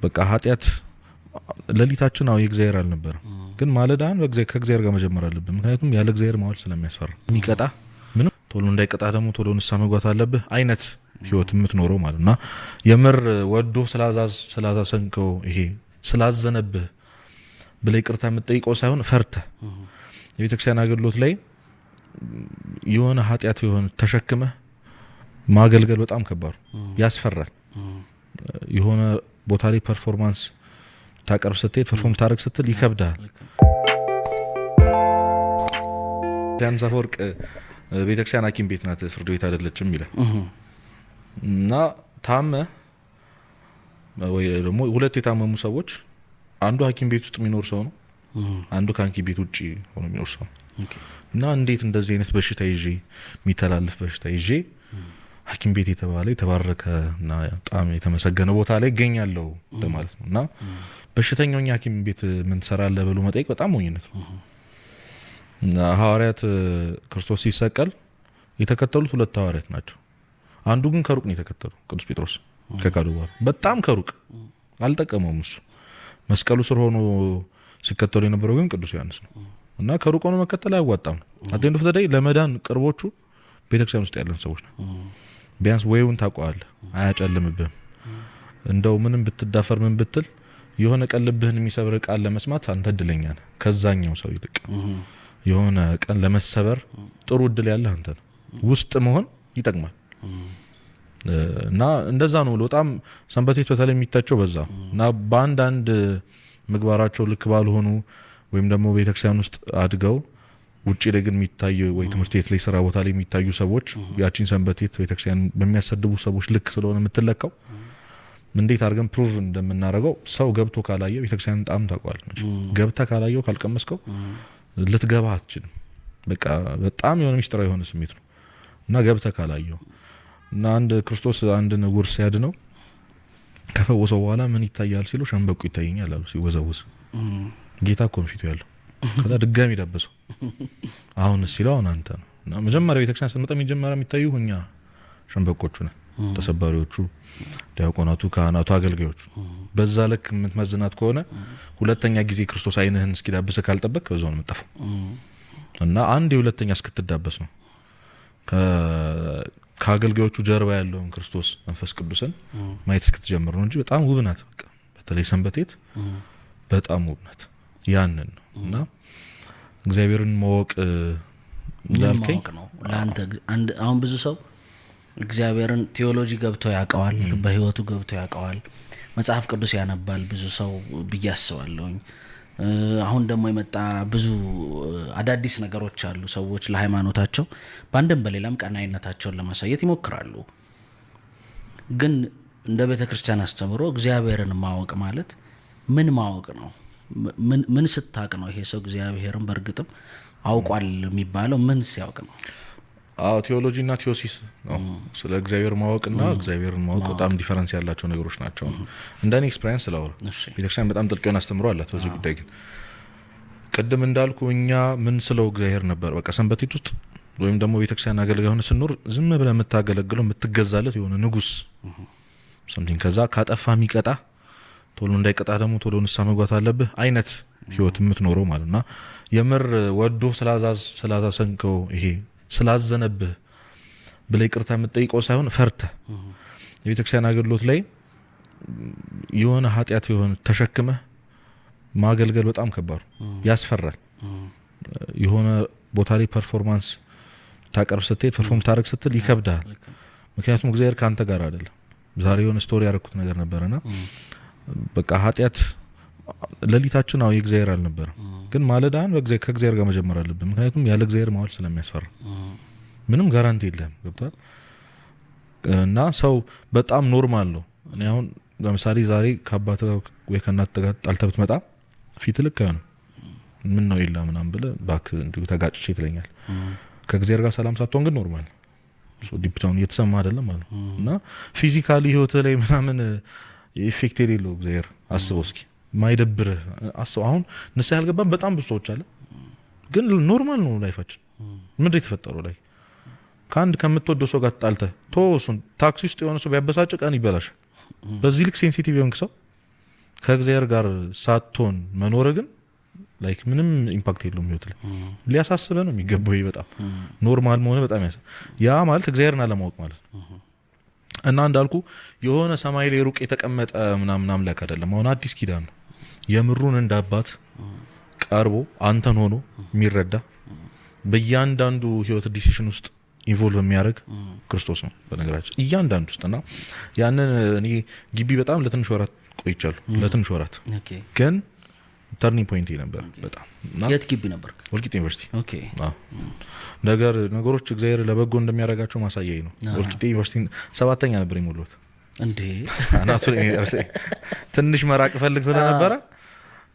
በቃ ኃጢአት ለሊታችን ነው የእግዚአብሔር አልነበረም ግን ማለዳን ከእግዚአብሔር ጋር መጀመር አለብን ምክንያቱም ያለ እግዚአብሔር ማዋል ስለሚያስፈራ የሚቀጣ ምንም ቶሎ እንዳይቀጣ ደግሞ ቶሎ ንስሐ መግባት አለብህ አይነት ህይወት የምትኖረው ማለትና የምር ወዶ ስላዛሰንከው ይሄ ስላዘነብህ ብለህ ይቅርታ የምትጠይቀው ሳይሆን ፈርተህ የቤተክርስቲያን አገልግሎት ላይ የሆነ ኃጢአት የሆነ ተሸክመህ ማገልገል በጣም ከባድ ያስፈራል የሆነ ቦታ ላይ ፐርፎርማንስ ታቀርብ ስትል ፐርፎርም ታረግ ስትል ይከብዳል ዳንስ አፈወርቅ ቤተክርስቲያን ሐኪም ቤት ናት ፍርድ ቤት አይደለችም ይላል እና ታመ ወይ ደግሞ ሁለት የታመሙ ሰዎች አንዱ ሐኪም ቤት ውስጥ የሚኖር ሰው ነው አንዱ ከሐኪም ቤት ውጪ ሆኖ የሚኖር ሰው እና እንዴት እንደዚህ አይነት በሽታ ይዤ የሚተላለፍ በሽታ ይዤ ሐኪም ቤት የተባለ የተባረከና በጣም የተመሰገነ ቦታ ላይ ይገኛለሁ ለማለት ነው እና በሽተኛው ሐኪም ቤት ምን ትሰራለህ ብሎ መጠየቅ በጣም ሞኝነት ነው እና ሐዋርያት ክርስቶስ ሲሰቀል የተከተሉት ሁለት ሐዋርያት ናቸው አንዱ ግን ከሩቅ ነው የተከተለው ቅዱስ ጴጥሮስ ከካዱ በኋላ በጣም ከሩቅ አልጠቀመውም እሱ መስቀሉ ስር ሆኖ ሲከተሉ የነበረው ግን ቅዱስ ዮሐንስ ነው እና ከሩቅ ሆኖ መከተል አያዋጣም አጤንዱ ፍተዳይ ለመዳን ቅርቦቹ ቤተክርስቲያን ውስጥ ያለን ሰዎች ነው ቢያንስ ወይውን ታውቀዋለህ አያጨልምብህም እንደው ምንም ብትዳፈር ምን ብትል የሆነ ቀልብህን የሚሰብር ቃል ለመስማት አንተ እድለኛ ነህ ከዛኛው ሰው ይልቅ የሆነ ቀን ለመሰበር ጥሩ እድል ያለህ አንተ ነው ውስጥ መሆን ይጠቅማል እና እንደዛ ነው በጣም ሰንበቴት በተለይ የሚታቸው በዛ እና በአንድ ምግባራቸው ልክ ባልሆኑ ወይም ደግሞ ቤተክርስቲያን ውስጥ አድገው ውጪ ላይ ግን የሚታዩ ወይ ትምህርት ቤት ላይ ስራ ቦታ ላይ የሚታዩ ሰዎች ያቺን ሰንበቴት ቤተክርስቲያን በሚያሰድቡ ሰዎች ልክ ስለሆነ የምትለካው እንዴት አድርገን ፕሩቭ እንደምናደርገው ሰው ገብቶ ካላየው ቤተክርስቲያን ጣም ታውቃለህ ገብተህ ካላየው ካልቀመስከው ልትገባ አትችልም በቃ በጣም የሆነ ሚስጥራዊ የሆነ ስሜት ነው እና ገብተህ ካላየው እና አንድ ክርስቶስ አንድ ንጉር ሲያድነው ከፈወሰው በኋላ ምን ይታያል ሲሉ ሸንበቁ ይታየኛል አሉ ሲወዘውዝ ጌታ ኮንፊቱ ያለው ከዛ ድጋሚ ዳበሰው አሁን ሲለው አሁን አንተ ነው እና መጀመሪያ ቤተክርስቲያን ስትመጣ የሚጀመረው የሚታዩ እኛ ሸንበቆቹ ነን ተሰባሪዎቹ ዲያቆናቱ ካህናቱ አገልጋዮቹ በዛ ልክ የምትመዝናት ከሆነ ሁለተኛ ጊዜ ክርስቶስ አይንህን እስኪዳብስ ካልጠበቅ በዛው ነው የምትጠፋው እና አንድ የሁለተኛ እስክትዳበስ ነው ከአገልጋዮቹ ጀርባ ያለውን ክርስቶስ መንፈስ ቅዱስን ማየት እስክትጀምር ነው እንጂ በጣም ውብ ናት በቃ በተለይ ሰንበቴት በጣም ውብ ናት ያንን ነው እና እግዚአብሔርን ማወቅ እንዳልከኝ ነው ለአንተ አሁን ብዙ ሰው እግዚአብሔርን ቴዎሎጂ ገብቶ ያውቀዋል በህይወቱ ገብቶ ያውቀዋል መጽሐፍ ቅዱስ ያነባል ብዙ ሰው ብያስባለሁኝ አሁን ደግሞ የመጣ ብዙ አዳዲስ ነገሮች አሉ ሰዎች ለሃይማኖታቸው በአንድም በሌላም ቀናይነታቸውን ለማሳየት ይሞክራሉ ግን እንደ ቤተክርስቲያን አስተምሮ እግዚአብሔርን ማወቅ ማለት ምን ማወቅ ነው ምን ስታቅ ነው ይሄ ሰው እግዚአብሔርን በርግጥም አውቋል የሚባለው ምን ሲያውቅ ነው ቴዎሎጂና ቴዎሲስ ነው ስለ እግዚአብሔር ማወቅና እግዚአብሔርን ማወቅ በጣም ዲፈረንስ ያላቸው ነገሮች ናቸው እንደኔ ኤክስፒሪየንስ ስላወራ ቤተክርስቲያን በጣም ጥልቅ የሆነ አስተምሮ አላት በዚህ ጉዳይ ግን ቀደም እንዳልኩ እኛ ምን ስለው እግዚአብሔር ነበር በቃ ሰንበቴት ውስጥ ወይም ደግሞ ቤተክርስቲያን አገልጋይ ሆነ ስንኖር ዝም ብለህ የምታገለግለው የምትገዛለት የሆነ ንጉስ something ከዛ ካጠፋ የሚቀጣ ቶሎ እንዳይቀጣ ደግሞ ቶሎ ንስሐ መግባት አለብህ አይነት ህይወት የምትኖረው ማለትና የምር ወዶ ስላዛሰንከው ይሄ ስላዘነብህ ብለህ ይቅርታ የምትጠይቀው ሳይሆን ፈርተህ የቤተክርስቲያን አገልግሎት ላይ የሆነ ኃጢአት የሆነ ተሸክመህ ማገልገል በጣም ከባድ ያስፈራል የሆነ ቦታ ላይ ፐርፎርማንስ ታቀርብ ስትል ፐርፎርም ታረግ ስትል ይከብዳል ምክንያቱም እግዚአብሔር ካንተ ጋር አይደለም ዛሬ የሆነ ስቶሪ ያደረኩት ነገር ነበርና በቃ ኃጢአት ለሊታችን ነው የእግዚአብሔር አልነበረም ግን ማለዳን ከእግዚአብሔር ጋር መጀመር አለብን ምክንያቱም ያለ እግዚአብሔር ማዋል ስለሚያስፈራ ምንም ጋራንቲ የለም ገብቷል እና ሰው በጣም ኖርማል ነው እኔ አሁን ለምሳሌ ዛሬ ከአባት ወይ ከእናት ጋር ጣልተህ ብትመጣ ፊት ልክ አይሆንም ምን ነው ይላ ምናምን ብለህ ባክ እንዲሁ ተጋጭቼ ትለኛል ከእግዚአብሔር ጋር ሰላም ሳትሆን ግን ኖርማል ሶ ዲፕ ዳውን እየተሰማ አይደለም ማለት እና ፊዚካሊ ህይወት ላይ ምናምን ኢፌክት የሌለው እግዚአብሔር አስበው እስኪ ማይደብርህ አስበው አሁን ንስሐ ያልገባን በጣም ብዙ ሰዎች አለ ግን ኖርማል ነው ላይፋችን ምንድን የተፈጠረው ላይ ከአንድ ከምትወደው ሰው ጋር ተጣልተህ ቶሱን ታክሲ ውስጥ የሆነ ሰው ቢያበሳጭ ቀን ይበላሻል በዚህ ልክ ሴንሲቲቭ የሆንክ ሰው ከእግዚአብሔር ጋር ሳትሆን መኖር ግን ላይክ ምንም ኢምፓክት የለውም ህይወት ላይ ሊያሳስበህ ነው የሚገባው። ይሄ በጣም ኖርማል መሆን በጣም ያ ማለት እግዚአብሔርን አለማወቅ ማለት ነው። እና እንዳልኩ የሆነ ሰማይ ላይ ሩቅ የተቀመጠ ምናምን አምላክ አይደለም። አሁን አዲስ ኪዳን ነው የምሩን እንዳባት ቀርቦ አንተን ሆኖ የሚረዳ በእያንዳንዱ ህይወት ዲሲሽን ውስጥ ኢንቮልቭ የሚያደርግ ክርስቶስ ነው በነገራችን እያንዳንዱ ውስጥ። እና ያንን እኔ ግቢ በጣም ለትንሽ ወራት ቆይቻለሁ። ለትንሽ ወራት ግን ተርኒንግ ፖይንት ነበር በጣም። የት ግቢ ነበር? ወልቂጤ ዩኒቨርሲቲ። ኦኬ ነገሮች እግዚአብሔር ለበጎ እንደሚያደርጋቸው ማሳያይ ነው። ወልቂጤ ዩኒቨርሲቲ 7ኛ ነበር የሞላሁት እንዴ አናቱ ትንሽ መራቅ ፈልግ ስለነበረ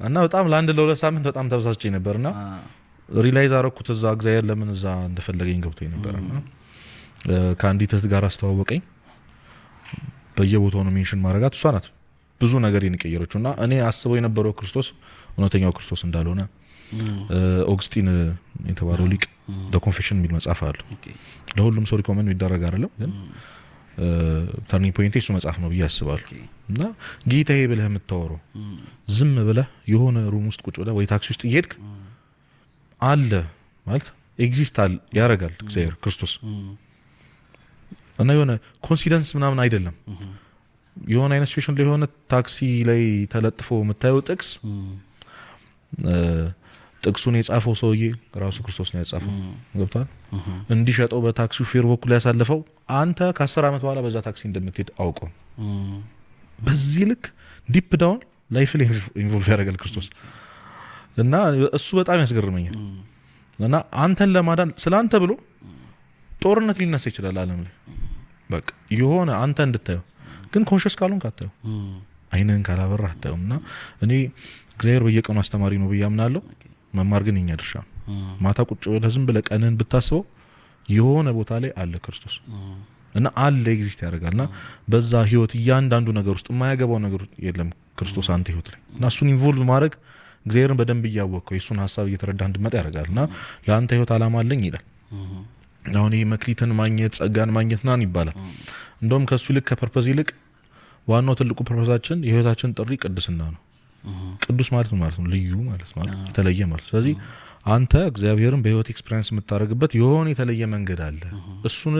እና በጣም ለ1-2 ሳምንት በጣም ተበሳጭቼ ነበርና ሪላይዝ አረኩት እዛ እግዚአብሔር ለምን እዛ እንደፈለገኝ ገብቶኝ ነበርና ከአንዲት እህት ጋር አስተዋወቀኝ። በየቦታው ነው ሜንሽን ማድረጋት እሷ ናት ብዙ ነገር የቀየረችው። እና እኔ አስበው የነበረው ክርስቶስ እውነተኛው ክርስቶስ እንዳልሆነ ኦግስቲን የተባለው ሊቅ ደ ኮንፌሽን የሚል መጽሐፍ አለ። ለሁሉም ሰው ሪኮመንድ ይደረግ አይደለም ግን ተርኒንግ ፖይንት እሱ መጽሐፍ ነው ብዬ አስባለሁ። እና ጌታዬ ብለህ የምታወራው ዝም ብለህ የሆነ ሩም ውስጥ ቁጭ ብለህ ወይ ታክሲ ውስጥ እየሄድክ አለ ማለት ኤግዚስት አለ ያደርጋል እግዚአብሔር ክርስቶስ። እና የሆነ ኮንሲደንስ ምናምን አይደለም የሆነ አይነት ሲቹዌሽን ላይ የሆነ ታክሲ ላይ ተለጥፎ የምታየው ጥቅሱን የጻፈው ሰውዬ ራሱ ክርስቶስ ነው የጻፈው። ገብቷል? እንዲሸጠው በታክሲ ሹፌር በኩል ያሳለፈው አንተ ከ10 ዓመት በኋላ በዛ ታክሲ እንደምትሄድ አውቀው በዚህ ልክ ዲፕ ዳውን ላይፍ ላይ ኢንቮልቭ ያደርጋል ክርስቶስ። እና እሱ በጣም ያስገርመኛል። እና አንተን ለማዳን ስለአንተ ብሎ ጦርነት ሊነሳ ይችላል ዓለም ላይ በቃ የሆነ አንተ እንድታየው ግን ኮንሽስ ካልሆንክ አታየው፣ አይንህን ካላበራህ አታየውም። እና እኔ እግዚአብሔር በየቀኑ አስተማሪ ነው ብዬ አምናለሁ። መማር ግን የኛ ድርሻ ነው። ማታ ቁጭ ብለህ ዝም ብለህ ቀንህን ብታስበው የሆነ ቦታ ላይ አለ ክርስቶስ እና አለ ኤግዚስት ያደርጋልና በዛ ህይወት እያንዳንዱ ነገር ውስጥ የማያገባው ነገር የለም ክርስቶስ አንተ ህይወት ላይ። እና እሱን ኢንቮልቭ ማድረግ እግዚአብሔርን በደንብ እያወቅከው የእሱን ሀሳብ እየተረዳህ እንድመጣ ያደርጋል። እና ለአንተ ህይወት አላማ አለኝ ይላል። አሁን ይሄ መክሊትን ማግኘት ጸጋን ማግኘት ናን ይባላል። እንደውም ከሱ ይልቅ ከፐርፐዝ ይልቅ ዋናው ትልቁ ፐርፐዛችን የህይወታችን ጥሪ ቅድስና ነው። ቅዱስ ማለት ነው ማለት ነው ልዩ ማለት ነው የተለየ ማለት። ስለዚህ አንተ እግዚአብሔርን በህይወት ኤክስፒሪየንስ የምታደርግበት የሆነ የተለየ መንገድ አለ። እሱን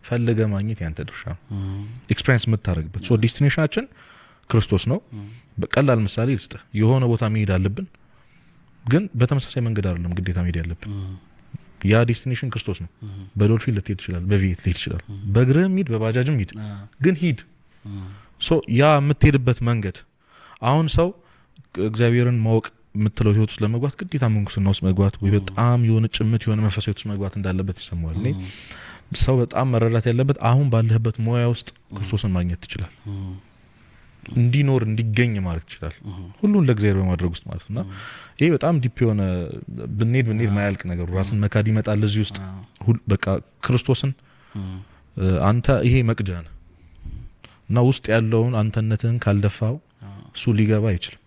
ፈልገ ማግኘት ያንተ ድርሻ ነው። ኤክስፒሪየንስ የምታደርግበት ሶ ዴስቲኔሽናችን ክርስቶስ ነው። በቀላል ምሳሌ ልስጥ። የሆነ ቦታ መሄድ አለብን፣ ግን በተመሳሳይ መንገድ አይደለም ግዴታ መሄድ ያለብን። ያ ዴስቲኔሽን ክርስቶስ ነው። በዶልፊን ልትሄድ ይችላል፣ በቪኤት ልትሄድ ይችላል፣ በእግርህም ሂድ፣ በባጃጅም ሂድ፣ ግን ሂድ። ሶ ያ የምትሄድበት መንገድ አሁን ሰው እግዚአብሔርን ማወቅ የምትለው ህይወት ውስጥ ለመግባት ግዴታ መንኩስና ውስጥ መግባት ወይ በጣም የሆነ ጭምት የሆነ መንፈሳዊ ህይወት ውስጥ መግባት እንዳለበት ይሰማዋል። እኔ ሰው በጣም መረዳት ያለበት አሁን ባለህበት ሙያ ውስጥ ክርስቶስን ማግኘት ትችላል፣ እንዲኖር እንዲገኝ ማድረግ ትችላል፣ ሁሉን ለእግዚአብሔር በማድረግ ውስጥ ማለት እና ይሄ በጣም ዲፕ የሆነ ብንሄድ ማያልቅ ነገር ራስን መካድ ይመጣል እዚህ ውስጥ። በቃ ክርስቶስን አንተ ይሄ መቅጃ ነህ እና ውስጥ ያለውን አንተነትን ካልደፋው እሱ ሊገባ አይችልም።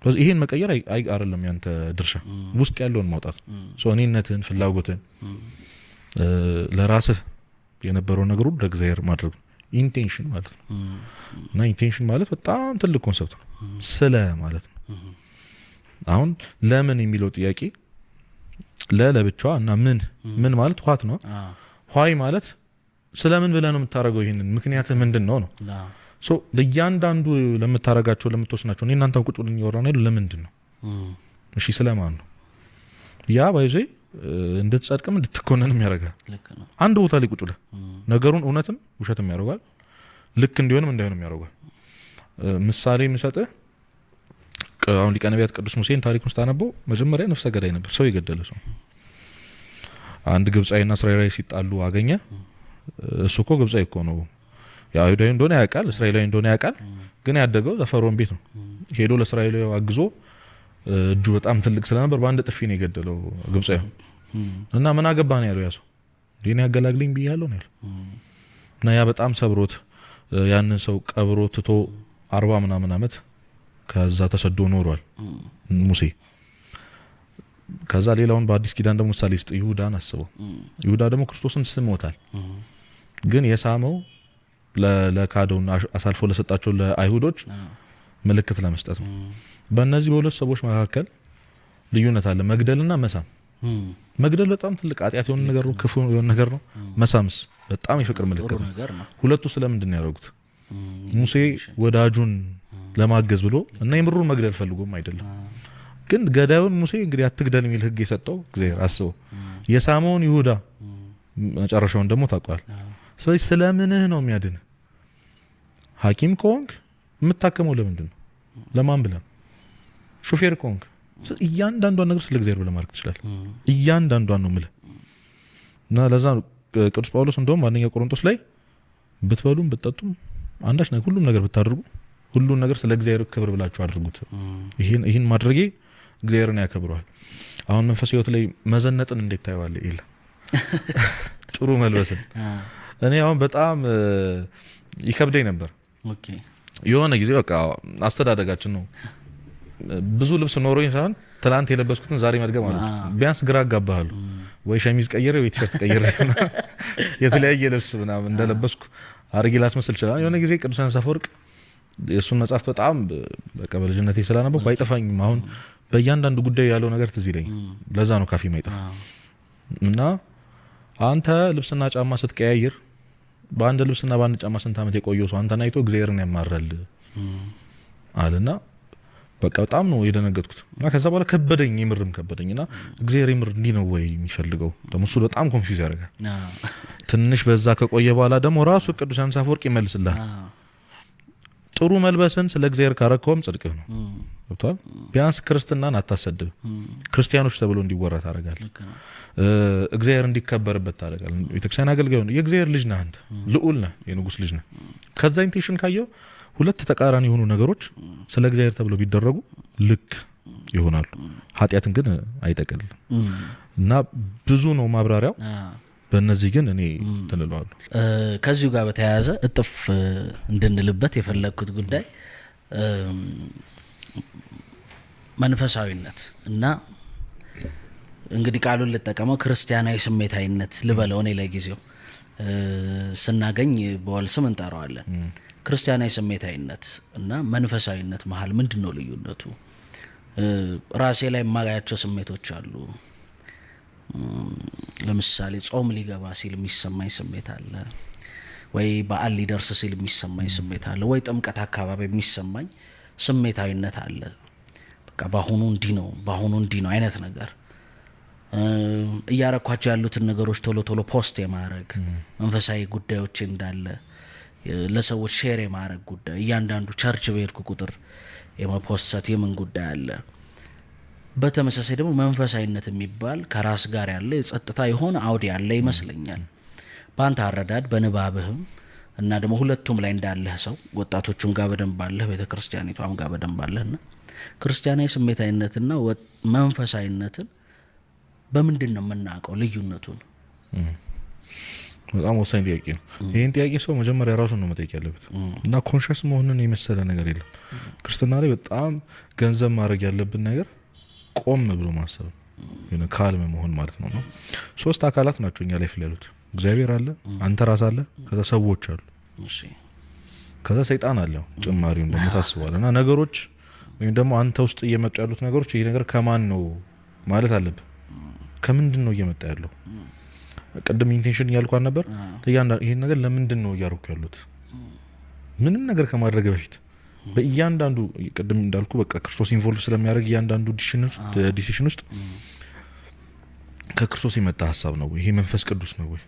ስለዚህ ይሄን መቀየር አይደለም ያንተ ድርሻ፣ ውስጥ ያለውን ማውጣት ሶ እኔነትን ፍላጎትን ለራስህ የነበረው ነገር ሁሉ ለእግዚአብሔር ማድረግ ኢንቴንሽን ማለት ነው። እና ኢንቴንሽን ማለት በጣም ትልቅ ኮንሰፕት ነው። ስለ ማለት ነው። አሁን ለምን የሚለው ጥያቄ ለብቻዋ እና ምን ማለት ዋት ነው። ዋይ ማለት ስለምን ብለህ ነው የምታረገው? ይሄንን ምክንያትህ ምንድነው ነው። ሶ ለእያንዳንዱ ለምታረጋቸው ለምትወስናቸው እኔ እናንተ ቁጭ ብለን እያወራን አይደል? ለምንድን ነው? እሺ ስለማን ነው? ያ ባይዘ እንድትጸድቅም እንድትኮነንም ያደርጋል። አንድ ቦታ ላይ ቁጭ ብለህ ነገሩን እውነትም ውሸትም ያደርጋል፣ ልክ እንዲሆንም እንዳይሆንም ያደርጋል። ምሳሌ የምሰጥህ አሁን ሊቀ ነቢያት ቅዱስ ሙሴን ታሪኩን ስታነበው መጀመሪያ ነፍሰ ገዳይ ነበር፣ ሰው የገደለ ሰው። አንድ ግብጻዊና እስራኤላዊ ሲጣሉ አገኘ። እሱ እኮ ግብጻዊ እኮ ነው፣ አይሁዳዊ እንደሆነ ያውቃል፣ እስራኤላዊ እንደሆነ ያውቃል። ግን ያደገው ዘፈሮን ቤት ነው። ሄዶ ለእስራኤላዊ አግዞ እጁ በጣም ትልቅ ስለነበር በአንድ ጥፊ ነው የገደለው ግብጻዊ። እና ምን አገባ ነው ያለው ያ ሰው፣ ዲን ያገላግልኝ ብያለሁ ነው ያለው። እና ያ በጣም ሰብሮት ያንን ሰው ቀብሮ ትቶ 40 ምናምን ዓመት ከዛ ተሰዶ ኖሯል ሙሴ። ከዛ ሌላውን በአዲስ ኪዳን ደግሞ ምሳሌ ስጥ፣ ይሁዳን አስበው። ይሁዳ ደግሞ ክርስቶስን ስሞታል፣ ግን የሳመው ለካዶና አሳልፎ ለሰጣቸው ለአይሁዶች ምልክት ለመስጠት ነው። በእነዚህ በሁለት ሰዎች መካከል ልዩነት አለ፣ መግደልና መሳም። መግደል በጣም ትልቅ ኃጢአት የሆነ ነገር ነው፣ ክፉ የሆነ ነገር ነው። መሳምስ በጣም የፍቅር ምልክት ነው። ሁለቱ ስለምንድን ነው ያደረጉት? ሙሴ ወዳጁን ለማገዝ ብሎ እና የምሩን መግደል ፈልጎም አይደለም። ግን ገዳዩን ሙሴ እንግዲህ አትግደል የሚል ህግ የሰጠው እግዚአብሔር አስበው፣ የሳመውን ይሁዳ መጨረሻውን ደግሞ ታውቋል። ስለዚህ ስለምንህ ነው የሚያድን? ሐኪም ከሆንክ የምታከመው ለምንድን ነው? ለማን ብለህ? ሹፌር ከሆንክ እያንዳንዷን ነገር ስለ እግዚአብሔር ብለህ ማድረግ ትችላለህ። እያንዳንዷን ነው የምልህ። እና ለዛ ቅዱስ ጳውሎስ እንደውም አንደኛ ቆሮንቶስ ላይ ብትበሉም ብትጠጡም አንዳች ነገር ሁሉም ነገር ብታደርጉ ሁሉን ነገር ስለ እግዚአብሔር ክብር ብላችሁ አድርጉት። ይህን ማድረጌ እግዚአብሔርን ያከብረዋል። አሁን መንፈስ ህይወት ላይ መዘነጥን እንዴት ታየዋለህ? ይላ ጥሩ መልበስን እኔ አሁን በጣም ይከብደኝ ነበር። የሆነ ጊዜ በቃ አስተዳደጋችን ነው። ብዙ ልብስ ኖሮኝ ሳይሆን ትላንት የለበስኩትን ዛሬ መድገም አለ። ቢያንስ ግራ አጋባሃሉ ወይ ሸሚዝ ቀይሬ ወይ ቲሸርት ቀይሬ የተለያየ ልብስ ምናምን እንደለበስኩ አድርጌ ላስመስል ይችላል። የሆነ ጊዜ ቅዱስ ዮሐንስ አፈወርቅ የእሱን መጽሐፍ በጣም በቃ በልጅነቴ ስላነበብኩ አይጠፋኝም። አሁን በእያንዳንዱ ጉዳይ ያለው ነገር ትዝ ይለኝ። ለዛ ነው ካፊ ማይጠፋ። እና አንተ ልብስና ጫማ ስትቀያይር በአንድ ልብስና በአንድ ጫማ ስንት ዓመት የቆየው ሰው አንተን አይቶ እግዚአብሔርን ያማራል አለና በቃ በጣም ነው የደነገጥኩት። እና ከዛ በኋላ ከበደኝ፣ የምርም ከበደኝ። እና እግዚአብሔር የምር እንዲህ ነው ወይ የሚፈልገው? ደግሞ እሱ በጣም ኮንፊውዝ ያደርጋል። ትንሽ በዛ ከቆየ በኋላ ደግሞ ራሱ ቅዱስ ዮሐንስ አፈወርቅ ይመልስልሃል። ጥሩ መልበስን ስለ እግዚአብሔር ካረከውም ጽድቅህ ነው። ገብቶሃል? ቢያንስ ክርስትናን አታሰድብ። ክርስቲያኖች ተብሎ እንዲወራ ታደርጋለህ። እግዚአብሔር እንዲከበርበት ታደርጋለህ። ቤተክርስቲያን አገልጋይ ነው። የእግዚአብሔር ልጅ ነህ አንተ፣ ልዑል ነህ፣ የንጉስ ልጅ ነህ። ከዛ ኢንቴንሽን ካየው ሁለት ተቃራኒ የሆኑ ነገሮች ስለ እግዚአብሔር ተብሎ ቢደረጉ ልክ ይሆናሉ። ኃጢአትን ግን አይጠቅልም። እና ብዙ ነው ማብራሪያው። በእነዚህ ግን እኔ ትንለዋለሁ። ከዚሁ ጋር በተያያዘ እጥፍ እንድንልበት የፈለግኩት ጉዳይ መንፈሳዊነት እና እንግዲህ ቃሉን ልጠቀመው ክርስቲያናዊ ስሜታዊነት ልበለው። እኔ ለጊዜው ስናገኝ በወል ስም እንጠራዋለን። ክርስቲያናዊ ስሜታዊነት እና መንፈሳዊነት መሀል ምንድን ነው ልዩነቱ? ራሴ ላይ የማያቸው ስሜቶች አሉ። ለምሳሌ ጾም ሊገባ ሲል የሚሰማኝ ስሜት አለ፣ ወይ በዓል ሊደርስ ሲል የሚሰማኝ ስሜት አለ፣ ወይ ጥምቀት አካባቢ የሚሰማኝ ስሜታዊነት አለ። በቃ በአሁኑ እንዲህ ነው፣ በአሁኑ እንዲህ ነው አይነት ነገር። እያረኳቸው ያሉትን ነገሮች ቶሎ ቶሎ ፖስት የማድረግ መንፈሳዊ ጉዳዮች እንዳለ ለሰዎች ሼር የማድረግ ጉዳይ፣ እያንዳንዱ ቸርች በሄድኩ ቁጥር የመፖስት የምን ጉዳይ አለ። በተመሳሳይ ደግሞ መንፈሳዊነት የሚባል ከራስ ጋር ያለ የጸጥታ የሆነ አውድ ያለ ይመስለኛል። በአንተ አረዳድ በንባብህም እና ደግሞ ሁለቱም ላይ እንዳለህ ሰው ወጣቶቹም ጋር በደንብ አለህ፣ ቤተክርስቲያኒቷም ጋር በደንብ አለህና ክርስቲያናዊ ስሜታዊነትና መንፈሳዊነትን በምንድን ነው የምናውቀው ልዩነቱን? በጣም ወሳኝ ጥያቄ ነው። ይህን ጥያቄ ሰው መጀመሪያ ራሱን ነው መጠየቅ ያለበት። እና ኮንሽስ መሆንን የመሰለ ነገር የለም። ክርስትና ላይ በጣም ገንዘብ ማድረግ ያለብን ነገር ቆም ብሎ ማሰብ ነው፣ ካልም መሆን ማለት ነው። ሶስት አካላት ናቸው እኛ ላይ ያሉት። እግዚአብሔር አለ፣ አንተ ራስ አለ፣ ከዛ ሰዎች አሉ፣ ከዛ ሰይጣን አለ ጭማሪውን ደግሞ ታስባለ። እና ነገሮች ወይም ደግሞ አንተ ውስጥ እየመጡ ያሉት ነገሮች ይሄ ነገር ከማን ነው ማለት አለብህ። ከምንድን ነው እየመጣ ያለው? ቅድም ኢንቴንሽን እያልኳን ነበር። ይሄን ነገር ለምንድን ነው እያደረኩ ያሉት? ምንም ነገር ከማድረግ በፊት በእያንዳንዱ ቅድም እንዳልኩ በቃ ክርስቶስ ኢንቮልቭ ስለሚያደርግ እያንዳንዱ ዲሲሽን ውስጥ ከክርስቶስ የመጣ ሀሳብ ነው ወይ? ይሄ መንፈስ ቅዱስ ነው ወይ?